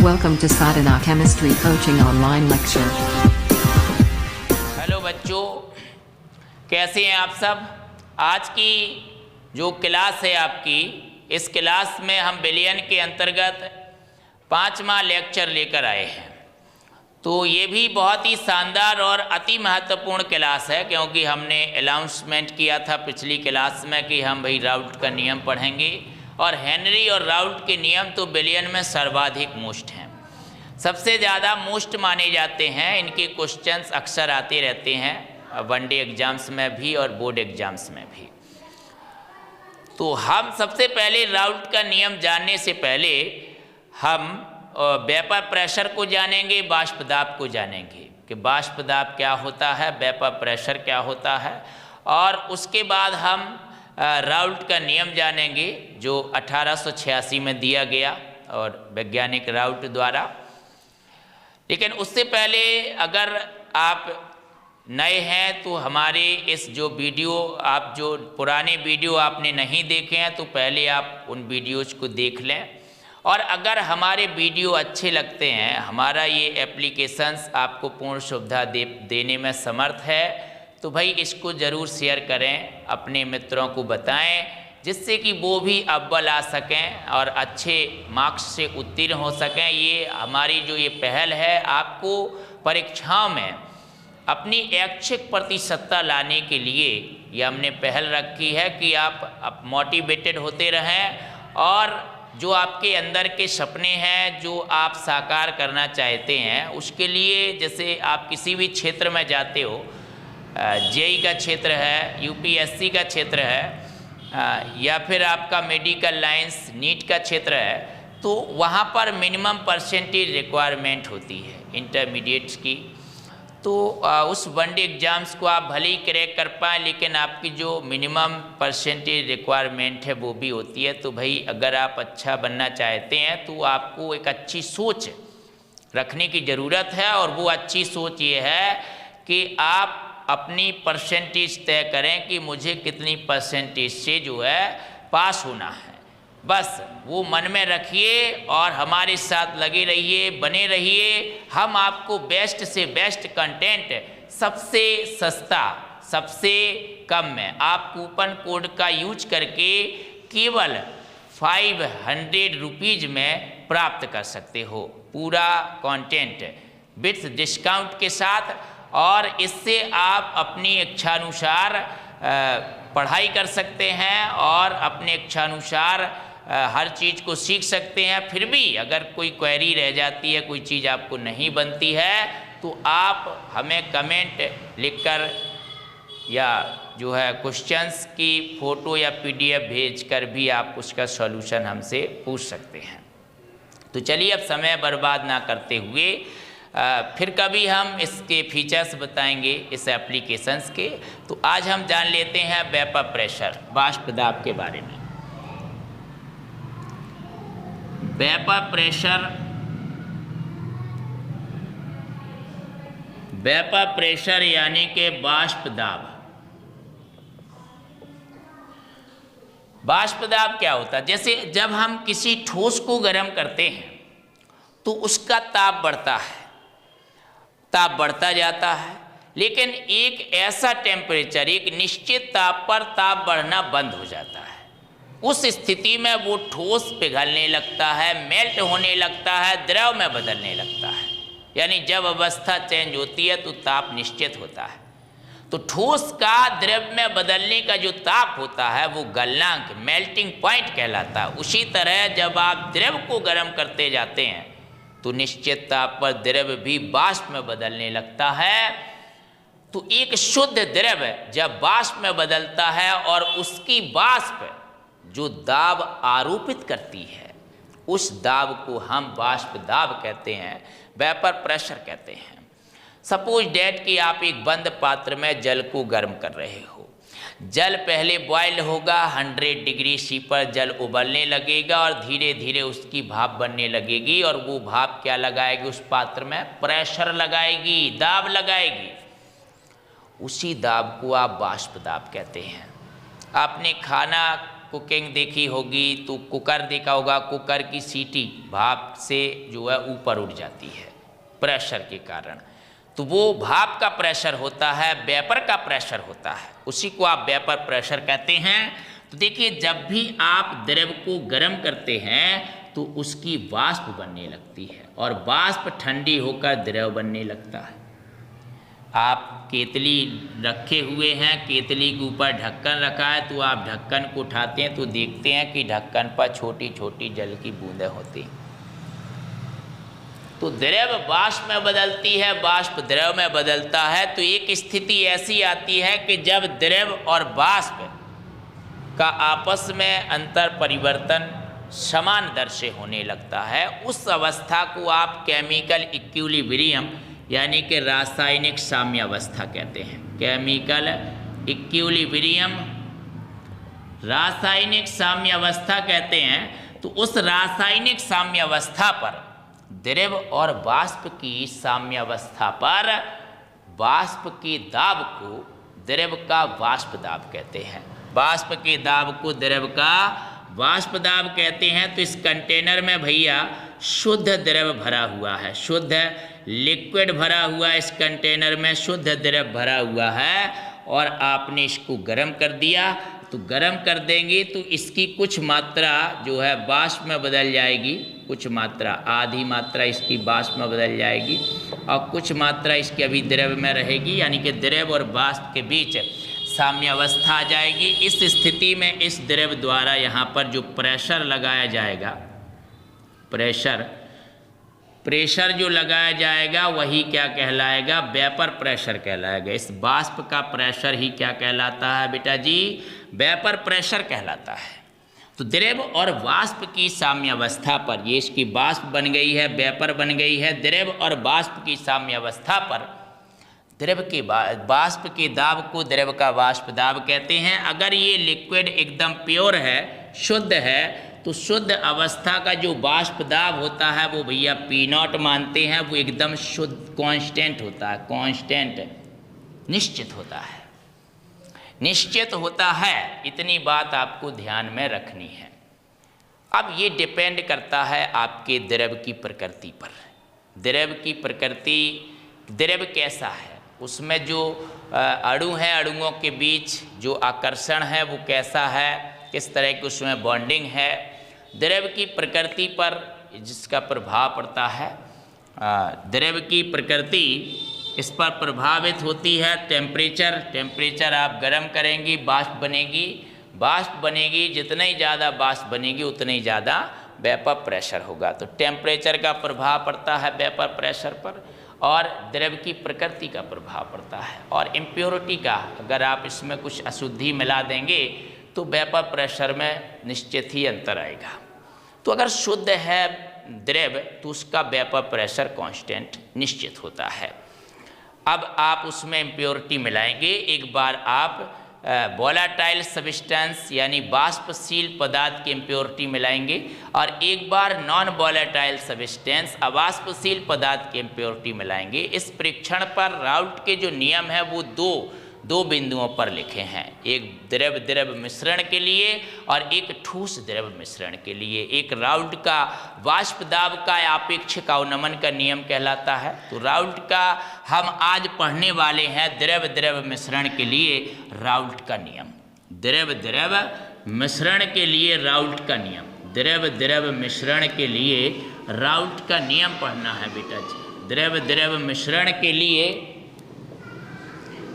Welcome to Sadhana Chemistry Coaching Online Lecture. Hello बच्चों, कैसे हैं आप सब। आज की जो क्लास है आपकी, इस क्लास में हम बिलियन के अंतर्गत 5वां लेक्चर लेकर आए हैं। तो ये भी बहुत ही शानदार और अति महत्वपूर्ण क्लास है, क्योंकि हमने अनाउंसमेंट किया था पिछली क्लास में कि हम भाई राउल्ट का नियम पढ़ेंगे, और हेनरी और राउल्ट के नियम तो बिलियन में सर्वाधिक मोस्ट हैं, सबसे ज़्यादा मोस्ट माने जाते हैं। इनके क्वेश्चंस अक्सर आते रहते हैं वनडे एग्जाम्स में भी और बोर्ड एग्जाम्स में भी। तो हम सबसे पहले राउल्ट का नियम जानने से पहले हम वेपर प्रेशर को जानेंगे, वाष्प दाब को जानेंगे कि वाष्प दाब क्या होता है, वेपर प्रेशर क्या होता है, और उसके बाद हम राउल्ट का नियम जानेंगे जो 1886 में दिया गया और वैज्ञानिक राउल्ट द्वारा। लेकिन उससे पहले अगर आप नए हैं तो हमारे इस जो वीडियो, आप जो पुराने वीडियो आपने नहीं देखे हैं तो पहले आप उन वीडियोज़ को देख लें। और अगर हमारे वीडियो अच्छे लगते हैं, हमारा ये एप्लीकेशंस आपको पूर्ण सुविधा देने में समर्थ है, तो भाई इसको ज़रूर शेयर करें, अपने मित्रों को बताएं, जिससे कि वो भी अव्वल आ सकें और अच्छे मार्क्स से उत्तीर्ण हो सकें। ये हमारी जो ये पहल है, आपको परीक्षाओं में अपनी ऐच्छिक प्रतिशतता लाने के लिए ये हमने पहल रखी है कि आप मोटिवेटेड होते रहें और जो आपके अंदर के सपने हैं, जो आप साकार करना चाहते हैं, उसके लिए जैसे आप किसी भी क्षेत्र में जाते हो, जेई का क्षेत्र है, यूपीएससी का क्षेत्र है, या फिर आपका मेडिकल लाइंस नीट का क्षेत्र है, तो वहाँ पर मिनिमम परसेंटेज रिक्वायरमेंट होती है इंटरमीडिएट्स की। तो उस वनडे एग्ज़ाम्स को आप भले ही क्रैक कर पाएँ, लेकिन आपकी जो मिनिमम परसेंटेज रिक्वायरमेंट है वो भी होती है। तो भाई अगर आप अच्छा बनना चाहते हैं तो आपको एक अच्छी सोच रखने की ज़रूरत है, और वो अच्छी सोच ये है कि आप अपनी परसेंटेज तय करें कि मुझे कितनी परसेंटेज से जो है पास होना है। बस वो मन में रखिए और हमारे साथ लगे रहिए, बने रहिए। हम आपको बेस्ट से बेस्ट कंटेंट सबसे सस्ता, सबसे कम में, आप कूपन कोड का यूज करके केवल 500 रुपीज़ में प्राप्त कर सकते हो पूरा कंटेंट विथ डिस्काउंट के साथ। और इससे आप अपनी इच्छानुसार पढ़ाई कर सकते हैं और अपने इच्छानुसार हर चीज़ को सीख सकते हैं। फिर भी अगर कोई क्वेरी रह जाती है, कोई चीज़ आपको नहीं बनती है, तो आप हमें कमेंट लिखकर या जो है क्वेश्चंस की फ़ोटो या पीडीएफ भेजकर भी आप उसका सॉल्यूशन हमसे पूछ सकते हैं। तो चलिए अब समय बर्बाद ना करते हुए फिर कभी हम इसके फीचर्स बताएंगे इस एप्लीकेशंस के। तो आज हम जान लेते हैं वेपर प्रेशर, वाष्प दाब के बारे में। वेपर प्रेशर, वेपर प्रेशर यानी कि वाष्प दाब। वाष्प दाब क्या होता है? जैसे जब हम किसी ठोस को गर्म करते हैं तो उसका ताप बढ़ता है, ताप बढ़ता जाता है, लेकिन एक ऐसा टेम्परेचर, एक निश्चित ताप पर ताप बढ़ना बंद हो जाता है। उस स्थिति में वो ठोस पिघलने लगता है, मेल्ट होने लगता है, द्रव में बदलने लगता है। यानी जब अवस्था चेंज होती है तो ताप निश्चित होता है। तो ठोस का द्रव में बदलने का जो ताप होता है वो गलनांक, मेल्टिंग पॉइंट कहलाता है। उसी तरह जब आप द्रव को गर्म करते जाते हैं तो निश्चित ताप पर द्रव भी वाष्प में बदलने लगता है। तो एक शुद्ध द्रव जब वाष्प में बदलता है और उसकी वाष्प जो दाब आरोपित करती है, उस दाब को हम वाष्प दाब कहते हैं, वेपर प्रेशर कहते हैं। सपोज डैट कि आप एक बंद पात्र में जल को गर्म कर रहे हो। जल पहले बॉयल होगा, 100 डिग्री सी पर जल उबलने लगेगा और धीरे धीरे उसकी भाप बनने लगेगी, और वो भाप क्या लगाएगी उस पात्र में? प्रेशर लगाएगी, दाब लगाएगी। उसी दाब को आप वाष्प दाब कहते हैं। आपने खाना कुकिंग देखी होगी तो कुकर देखा होगा, कुकर की सीटी भाप से जो है ऊपर उठ जाती है प्रेशर के कारण। तो वो भाप का प्रेशर होता है, वेपर का प्रेशर होता है, उसी को आप वेपर प्रेशर कहते हैं। तो देखिए जब भी आप द्रव को गर्म करते हैं तो उसकी वाष्प बनने लगती है और वाष्प ठंडी होकर द्रव बनने लगता है। आप केतली रखे हुए हैं, केतली के ऊपर ढक्कन रखा है, तो आप ढक्कन को उठाते हैं तो देखते हैं कि ढक्कन पर छोटी छोटी जल की बूंदें होती हैं। तो द्रव वाष्प में बदलती है, वाष्प द्रव में बदलता है। तो एक स्थिति ऐसी आती है कि जब द्रव और वाष्प का आपस में अंतर परिवर्तन समान दर से होने लगता है, उस अवस्था को आप केमिकल इक्विलिब्रियम यानी कि रासायनिक साम्यावस्था कहते हैं। केमिकल इक्विलिब्रियम रासायनिक साम्यावस्था कहते हैं। तो उस रासायनिक साम्यावस्था पर द्रव और वाष्प की साम्यावस्था पर वाष्प के दाब को द्रव का वाष्प दाब कहते हैं। वाष्प के दाब को द्रव का वाष्प दाब कहते हैं। तो इस कंटेनर में भैया शुद्ध द्रव भरा हुआ है, शुद्ध लिक्विड भरा हुआ है, इस कंटेनर में शुद्ध द्रव भरा हुआ है और आपने इसको गर्म कर दिया। तो गर्म कर देंगे तो इसकी कुछ मात्रा जो है वाष्प में बदल जाएगी, कुछ मात्रा, आधी मात्रा इसकी वाष्प में बदल जाएगी और कुछ मात्रा इसकी अभी द्रव में रहेगी, यानी कि द्रव और वाष्प के बीच साम्यावस्था आ जाएगी। इस स्थिति में इस द्रव द्वारा यहाँ पर जो प्रेशर लगाया जाएगा, प्रेशर जो लगाया जाएगा वही क्या कहलाएगा, वेपर प्रेशर कहलाएगा। इस वाष्प का प्रेशर ही क्या कहलाता है बेटा जी, वेपर प्रेशर कहलाता है। तो द्रव और वाष्प की साम्यावस्था पर, ये इसकी वाष्प बन गई है, वेपर बन गई है, द्रव और वाष्प की साम्यावस्था पर द्रव के वाष्प के दाब को द्रव का वाष्प दाब कहते हैं। अगर ये लिक्विड एकदम प्योर है, शुद्ध है, तो शुद्ध अवस्था का जो वाष्प दाब होता है वो भैया P0 मानते हैं, वो एकदम शुद्ध कांस्टेंट होता है, कांस्टेंट निश्चित होता है, निश्चित होता है। इतनी बात आपको ध्यान में रखनी है। अब ये डिपेंड करता है आपके द्रव की प्रकृति पर। द्रव की प्रकृति, द्रव कैसा है, उसमें जो अणु हैं, अणुओं के बीच जो आकर्षण है वो कैसा है, किस तरह की उसमें बॉन्डिंग है, द्रव की प्रकृति पर जिसका प्रभाव पड़ता है। द्रव की प्रकृति इस पर प्रभावित होती है टेम्परेचर। टेम्परेचर आप गर्म करेंगी, वाष्प बनेगी, वाष्प बनेगी, जितना ही ज़्यादा वाष्प बनेगी उतना ही ज़्यादा वेपर प्रेशर होगा। तो टेम्परेचर का प्रभाव पड़ता है वेपर प्रेशर पर और द्रव की प्रकृति का प्रभाव पड़ता है। और इम्प्योरिटी का, अगर आप इसमें कुछ अशुद्धि मिला देंगे तो वेपर प्रेशर में निश्चित ही अंतर आएगा। तो अगर शुद्ध है द्रव तो उसका वेपर प्रेशर कांस्टेंट निश्चित होता है। अब आप उसमें इम्प्योरिटी मिलाएंगे, एक बार आप वोलेटाइल सब्सटेंस यानी वाष्पशील पदार्थ की इम्प्योरिटी मिलाएंगे और एक बार नॉन वोलेटाइल सब्सटेंस अवाष्पशील पदार्थ की इम्प्योरिटी मिलाएंगे। इस परीक्षण पर राउल्ट के जो नियम है वो दो बिंदुओं पर लिखे हैं, एक द्रव द्रव मिश्रण के लिए और एक ठोस द्रव मिश्रण के लिए। एक राउल्ट का वाष्प दाब का आपेक्षिक अवनमन का नियम कहलाता है। तो राउल्ट का हम आज पढ़ने वाले हैं द्रव द्रव मिश्रण के लिए राउल्ट का नियम। द्रव द्रव मिश्रण के लिए राउल्ट का नियम, द्रव द्रव मिश्रण के लिए राउल्ट का नियम पढ़ना है बेटा जी। द्रव द्रव मिश्रण के लिए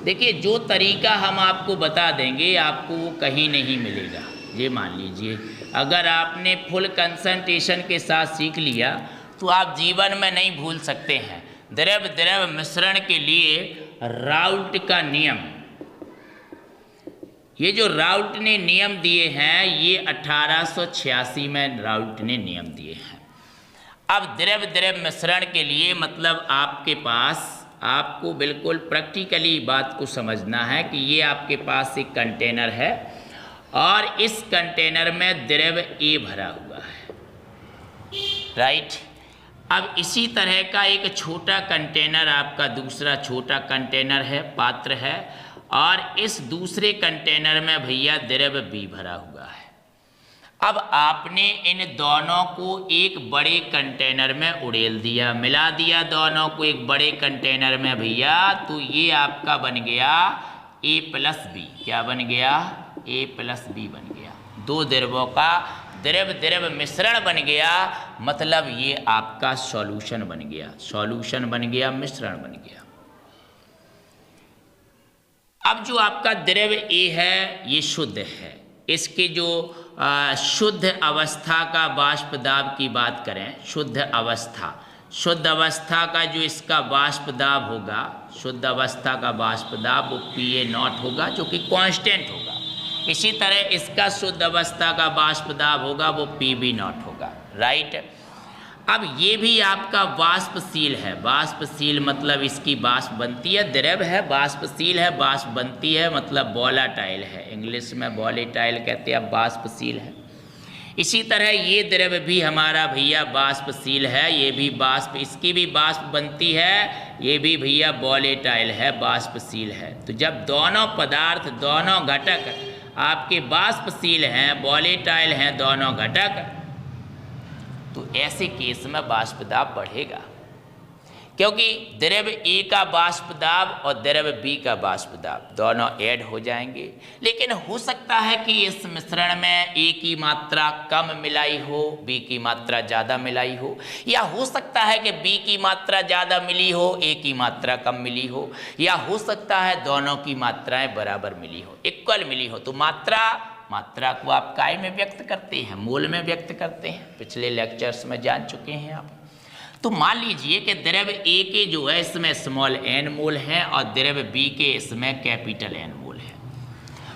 देखिए जो तरीका हम आपको बता देंगे आपको वो कहीं नहीं मिलेगा। ये मान लीजिए अगर आपने फुल कंसंट्रेशन के साथ सीख लिया तो आप जीवन में नहीं भूल सकते हैं। द्रव द्रव मिश्रण के लिए राउल्ट का नियम, ये जो राउल्ट ने नियम दिए हैं ये 1886 में राउल्ट ने नियम दिए हैं। अब द्रव द्रव मिश्रण के लिए मतलब आपके पास, आपको बिल्कुल प्रैक्टिकली बात को समझना है कि ये आपके पास एक कंटेनर है और इस कंटेनर में द्रव A भरा हुआ है, राइट। अब इसी तरह का एक छोटा कंटेनर आपका दूसरा छोटा कंटेनर है, पात्र है और इस दूसरे कंटेनर में भैया द्रव B भरा हुआ है। अब आपने इन दोनों को एक बड़े कंटेनर में उड़ेल दिया, मिला दिया दोनों को एक बड़े कंटेनर में भैया, तो ये आपका बन गया A+B। क्या बन गया? A+B बन गया। दो द्रवों का द्रव द्रव मिश्रण बन गया, मतलब ये आपका सॉल्यूशन बन गया, सॉल्यूशन बन गया, मिश्रण बन गया। अब जो आपका द्रव A है ये शुद्ध है, इसकी जो शुद्ध अवस्था का वाष्प दाब की बात करें, शुद्ध अवस्था का जो इसका वाष्प दाब होगा, शुद्ध अवस्था का वाष्प दाब वो PA0 होगा, जो कि कांस्टेंट होगा। इसी तरह इसका शुद्ध अवस्था का वाष्प दाब होगा वो PB0 होगा, राइट। अब ये भी आपका वाष्पशील है, वाष्पशील मतलब इसकी वाष्प बनती है, द्रव है, वाष्पशील है, वाष्प बनती है, मतलब वोलेटाइल है, इंग्लिश में वोलेटाइल कहते हैं, वाष्पशील है। इसी तरह ये द्रव भी हमारा भैया वाष्पशील है, ये भी वाष्प, इसकी भी वाष्प बनती है, ये भी भैया वोलेटाइल है, वाष्पशील है। तो जब दोनों पदार्थ, दोनों घटक आपके वाष्पशील हैं, वोलेटाइल हैं दोनों घटक, तो ऐसे केस में वाष्प दाब बढ़ेगा, क्योंकि द्रव A का वाष्प दाब और द्रव B का वाष्प दाब दोनों ऐड हो जाएंगे। लेकिन हो सकता है कि इस मिश्रण में A की मात्रा कम मिलाई हो, B की मात्रा ज़्यादा मिलाई हो, या हो सकता है कि B की मात्रा ज़्यादा मिली हो, A की मात्रा कम मिली हो, या हो सकता है दोनों की मात्राएं बराबर मिली हो, इक्वल मिली हो। तो मात्रा को आप काय में व्यक्त करते हैं, मोल में व्यक्त करते हैं, पिछले लेक्चर्स में जान चुके हैं आप। तो मान लीजिए कि द्रव A के जो है इसमें स्मॉल n मोल है और द्रव B के इसमें कैपिटल N मोल है।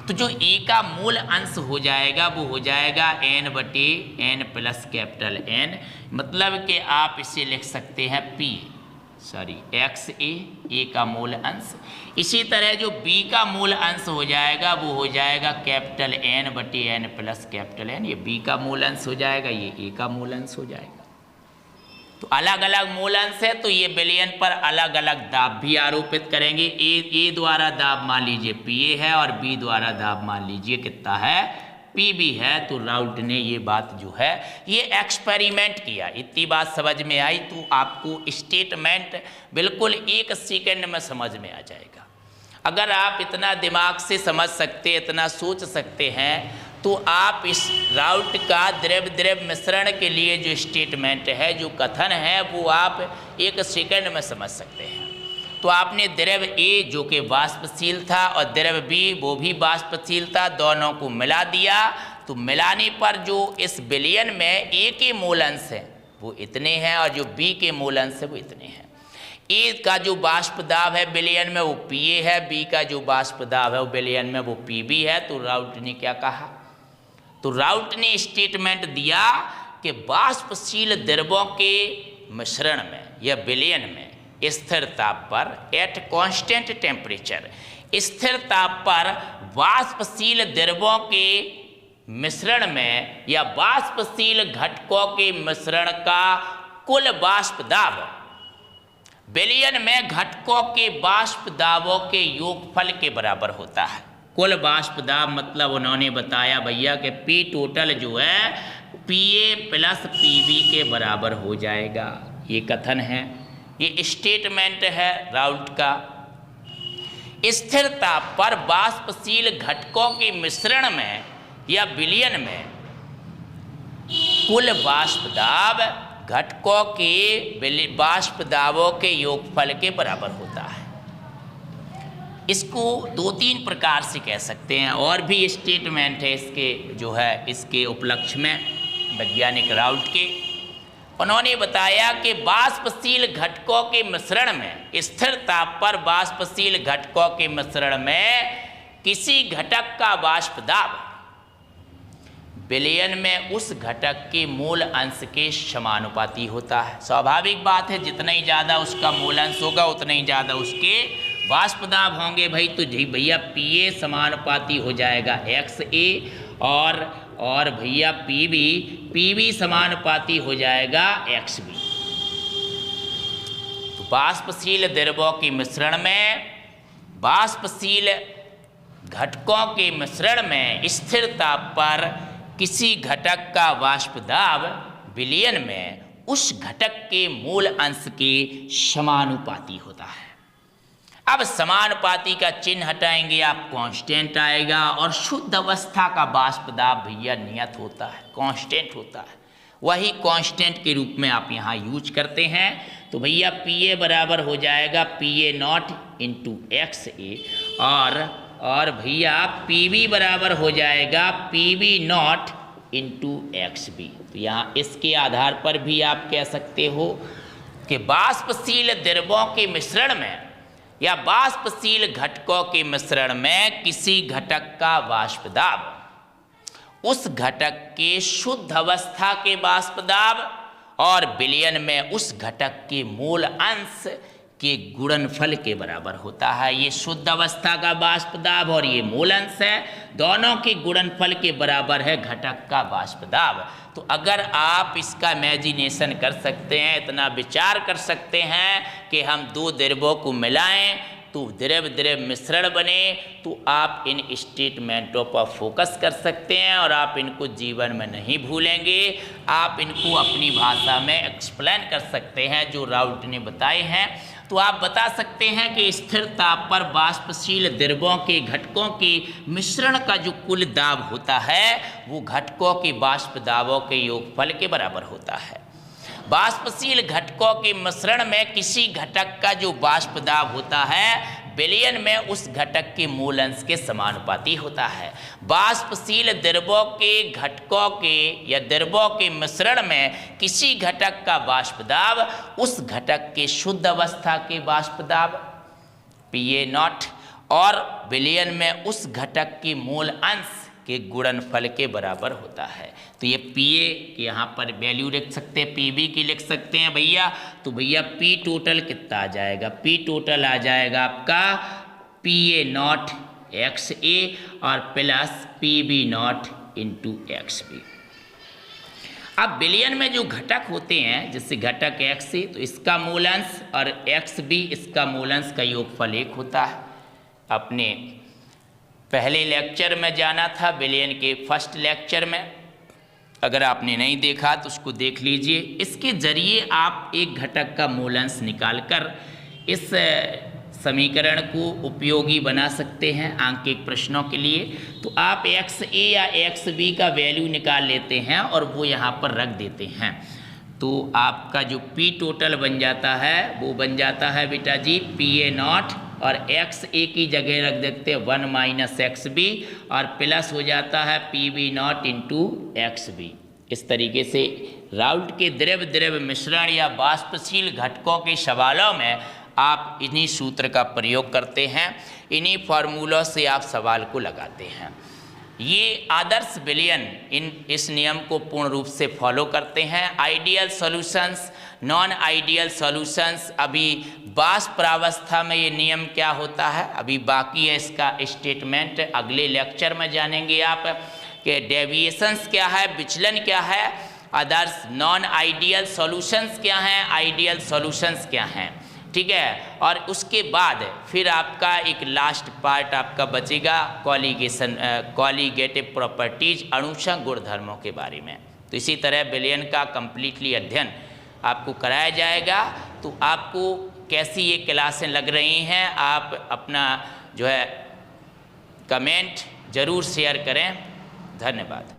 तो जो A का मूल अंश हो जाएगा वो हो जाएगा n/n प्लस कैपिटल N, मतलब कि आप इसे लिख सकते हैं XA का मूल अंश। इसी तरह जो B का मूल अंश हो जाएगा वो हो जाएगा capital N/n plus capital N, ये B का मूल अंश हो जाएगा, ये A का मूल अंश हो जाएगा। तो अलग अलग मूल अंश है, तो ये विलयन पर अलग अलग दाब भी आरोपित करेंगे। A द्वारा दाब मान लीजिए PA है और B द्वारा दाब मान लीजिए कितना है, PB है। तो राउट ने ये बात जो है ये एक्सपेरिमेंट किया, इतनी बात समझ में आई तो आपको स्टेटमेंट बिल्कुल 1 सेकंड में समझ में आ जाएगा। अगर आप इतना दिमाग से समझ सकते, इतना सोच सकते हैं, तो आप इस राउट का द्रव द्रव मिश्रण के लिए जो स्टेटमेंट है, जो कथन है, वो आप 1 सेकंड में समझ सकते हैं। तो आपने द्रव A जो कि वाष्पशील था और द्रव B वो भी वाष्पशील था, दोनों को मिला दिया। तो मिलाने पर जो इस विलयन में A के मूल अंश हैं वो इतने हैं और जो B के मूल अंश है वो इतने हैं। A का जो वाष्प दाब है विलयन में वो PA है, B का जो वाष्प दाब है वो विलयन में वो PB है। तो राउट ने क्या कहा, तो राउट ने स्टेटमेंट दिया कि वाष्पशील द्रवों के मिश्रण में या विलयन में स्थिर ताप पर, एट कांस्टेंट टेम्परेचर, स्थिर ताप पर वाष्पशील द्रवों के मिश्रण में या वाष्पशील घटकों के मिश्रण का कुल वाष्प दाब विलयन में घटकों के वाष्प दाबों के योगफल के बराबर होता है। कुल वाष्प दाब मतलब उन्होंने बताया भैया कि P टोटल जो है PA प्लस PB के बराबर हो जाएगा। ये कथन है, ये स्टेटमेंट है राउट का। स्थिर ताप पर वाष्पशील घटकों के मिश्रण में या विलयन में कुल वाष्प दाब घटकों के वाष्प दाबों के योगफल के बराबर होता है। इसको 2-3 प्रकार से कह सकते हैं, और भी स्टेटमेंट है इसके जो है इसके उपलक्ष्य में वैज्ञानिक राउट के। उन्होंने बताया कि वाष्पशील घटकों के मिश्रण में, स्थिर ताप पर वाष्पशील घटकों के मिश्रण में किसी घटक का वाष्प दाब विलयन में उस घटक के मूल अंश के समानुपाती होता है। स्वाभाविक बात है, जितना ही ज़्यादा उसका मूल अंश होगा उतना ही ज़्यादा उसके वाष्प दाब होंगे भाई। तो जी भैया PA समानुपाती हो जाएगा XA और भैया PB समानुपाती हो जाएगा XB। तो वाष्पशील द्रवों के मिश्रण में, वाष्पशील घटकों के मिश्रण में स्थिर ताप पर किसी घटक का वाष्प दाब विलयन में उस घटक के मूल अंश के समानुपाती होता है। अब समानुपाती का चिन्ह हटाएंगे, आप कांस्टेंट आएगा, और शुद्ध अवस्था का वाष्प दाब भैया नियत होता है, कांस्टेंट होता है। वही कांस्टेंट के रूप में आप यहाँ यूज करते हैं। तो भैया पी ए बराबर हो जाएगा P A naught into X A, और भैया पी बी बराबर हो जाएगा P B naught into x B. तो यहाँ इसके आधार पर भी आप कह सकते हो कि वाष्पशील द्रव्यों के मिश्रण में या वाष्पशील घटकों के मिश्रण में किसी घटक का वाष्प दाब उस घटक के शुद्ध अवस्था के वाष्प दाब और विलयन में उस घटक के मूल अंश के गुणनफल के बराबर होता है। ये शुद्ध अवस्था का वाष्प दाब और ये मूल अंश है, दोनों के गुणनफल के बराबर है घटक का वाष्प दाब। तो अगर आप इसका इमेजिनेशन कर सकते हैं, इतना विचार कर सकते हैं कि हम दो द्रव्यों को मिलाएं तो द्रव द्रव मिश्रण बने, तो आप इन स्टेटमेंटों पर फोकस कर सकते हैं और आप इनको जीवन में नहीं भूलेंगे। आप इनको अपनी भाषा में एक्सप्लेन कर सकते हैं जो राउट ने बताए हैं। तो आप बता सकते हैं कि स्थिर ताप पर वाष्पशील द्रव्यों के घटकों के मिश्रण का जो कुल दाब होता है वो घटकों के वाष्प दाबों के योगफल के बराबर होता है। वाष्पशील घटकों के मिश्रण में किसी घटक का जो वाष्प दाब होता है विलयन में उस घटक के मूल अंश के समानुपाती होता है। वाष्पशील द्रव्यों के घटकों के या द्रव्यों के मिश्रण में किसी घटक का वाष्प दाब उस घटक के शुद्ध अवस्था के वाष्प दाब पी ए नॉट और विलयन में उस घटक के मूल अंश के गुणनफल के बराबर होता है। तो ये पी ए के यहाँ पर वैल्यू लिख सकते हैं, पी बी की लिख सकते हैं भैया। तो भैया पी टोटल कितना आ जाएगा? पी टोटल आ जाएगा आपका P A naught x A और plus P B naught into x B. अब विलयन में जो घटक होते हैं, जैसे घटक एक्स ए तो इसका मूलांश और एक्स बी इसका मूलांश का योगफल 1 होता है। अपने पहले लेक्चर में जाना था, विलयन के फर्स्ट लेक्चर में, अगर आपने नहीं देखा तो उसको देख लीजिए। इसके जरिए आप एक घटक का मूलांश निकालकर इस समीकरण को उपयोगी बना सकते हैं आंकिक प्रश्नों के लिए। तो आप एक्स ए या एक्स बी का वैल्यू निकाल लेते हैं और वो यहाँ पर रख देते हैं। तो आपका जो पी टोटल बन जाता है वो बन जाता है बेटा जी पी ए नॉट और एक्स ए की जगह रख देते हैं 1 माइनस एक्स बी और प्लस हो जाता है P B naught into x B. इस तरीके से राउल्ट के द्रव द्रव मिश्रण या वाष्पशील घटकों के सवालों में आप इन्हीं सूत्र का प्रयोग करते हैं, इन्हीं फार्मूलों से आप सवाल को लगाते हैं। ये आदर्श विलयन इस नियम को पूर्ण रूप से फॉलो करते हैं। Ideal solutions, non ideal solutions, अभी वाष्प प्रावस्था में ये नियम क्या होता है अभी बाकी है, इसका स्टेटमेंट अगले लेक्चर में जानेंगे आप कि डेविएशंस क्या है, विचलन क्या है, आदर्श नॉन आइडियल सॉल्यूशंस क्या हैं, आइडियल सॉल्यूशंस क्या हैं, ठीक है। और उसके बाद फिर आपका एक लास्ट पार्ट आपका बचेगा कॉलीगेटिव प्रॉपर्टीज, अणुशंग गुणधर्मों के बारे में। तो इसी तरह विलयन का कंप्लीटली अध्ययन आपको कराया जाएगा। तो आपको कैसी ये क्लासें लग रही हैं, आप अपना जो है कमेंट ज़रूर शेयर करें। धन्यवाद।